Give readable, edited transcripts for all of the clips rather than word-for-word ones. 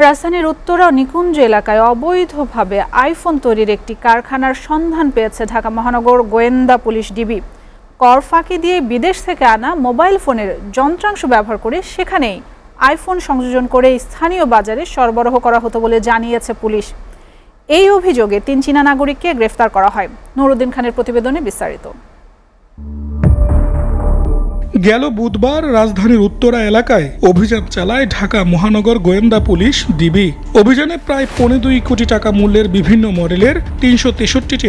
রাজধানীর উত্তরা ও নিকুঞ্জ এলাকায় অবৈধভাবে আইফোন তৈরির একটি কারখানার সন্ধান পেয়েছে ঢাকা মহানগর গোয়েন্দা পুলিশ ডিবি। কর ফাঁকি দিয়ে বিদেশ থেকে আনা মোবাইল ফোনের যন্ত্রাংশ ব্যবহার করে সেখানেই আইফোন সংযোজন করে স্থানীয় বাজারে সরবরাহ করা হতো বলে জানিয়েছে পুলিশ। এই অভিযোগে ৩ চীনা নাগরিককে গ্রেফতার করা হয়। নুরুদ্দিন খানের প্রতিবেদনে বিস্তারিত। গেল বুধবার রাজধানীর উত্তরা এলাকায় অভিযান চালায় ঢাকা মহানগর গোয়েন্দা পুলিশ ডিবি। অভিযানে প্রায় ২.৫ কোটি টাকা মূল্যের বিভিন্ন মডেলের ৩৬৩টি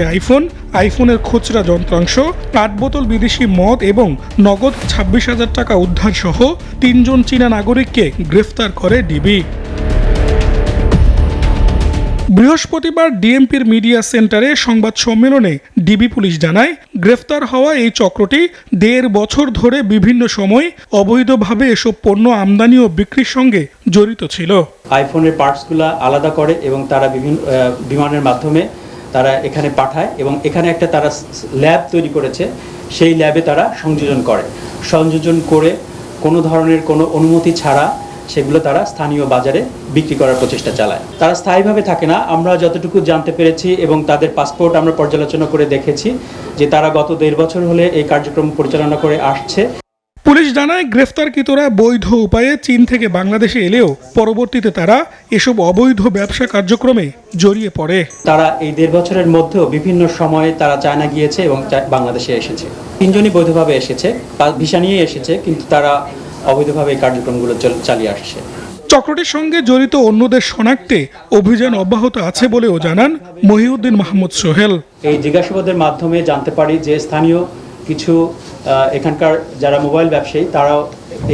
আইফোনের খুচরা যন্ত্রাংশ, ৮ বোতল বিদেশি মদ এবং নগদ ২৬,০০০ টাকা উদ্ধার সহ ৩ জন চীনা নাগরিককে গ্রেফতার করে ডিবি। বৃহস্পতিবার ডিএমপির মিডিয়া সেন্টারে সংবাদ সম্মেলনে ডিবি পুলিশ জানায়, গ্রেফতার হওয়া এই চক্রটি ১.৫ বছর ধরে বিভিন্ন সময় অবৈধভাবে এসব পণ্য আমদানি ও বিক্রির সঙ্গে জড়িত ছিল। আইফোনের পার্টসগুলো আলাদা করে এবং তারা বিভিন্ন বিমানের মাধ্যমে তারা এখানে পাঠায় এবং এখানে একটা তারা ল্যাব তৈরি করেছে, সেই ল্যাবে তারা সংযোজন করে কোনো ধরনের কোনো অনুমতি ছাড়া সেগুলো তারা স্থানীয় বাজারে বিক্রি করার প্রচেষ্টা চালায়। তারা স্থায়ীভাবে থাকে না, আমরা যতটুকু জানতে পেরেছি এবং তাদের পাসপোর্ট আমরা পর্যালোচনা করে দেখেছি যে তারা গত ১.৫ বছর হলে এই কার্যক্রম পরিচালনা করে আসছে। পুলিশ জানায়, গ্রেফতারকৃতরা বৈধ উপায়ে চীন থেকে বাংলাদেশে এলেও পরবর্তীতে তারা এসব অবৈধ ব্যবসা কার্যক্রমে জড়িয়ে পড়ে। তারা এই ১.৫ বছরের মধ্যেও বিভিন্ন সময়ে তারা চায়না গিয়েছে এবং বাংলাদেশে এসেছে। ৩ জনই বৈধভাবে এসেছে, ভিসা নিয়ে এসেছে, কিন্তু তারা অবৈধভাবে এই কার্যক্রমগুলো চালিয়ে আসছে। চক্রটির সঙ্গে জড়িত অন্যদের শনাক্তে অভিযান অব্যাহত আছে বলেও জানান মহিউদ্দিন মাহমুদ সোহেল। এই জিজ্ঞাসাবাদের মাধ্যমে জানতে পারি যে স্থানীয় কিছু এখানকার যারা মোবাইল ব্যবসায়ী তারাও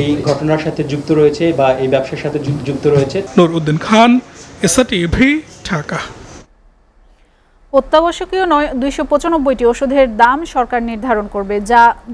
এই ঘটনার সাথে যুক্ত রয়েছে বা এই ব্যবসার সাথে যুক্ত রয়েছে। নুরুদ্দিন খান, এসআরটিভি, ঢাকা। অত্যাবশ্যকীয় ২৯৫টি ওষুধের দাম সরকার নির্ধারণ করবে, যা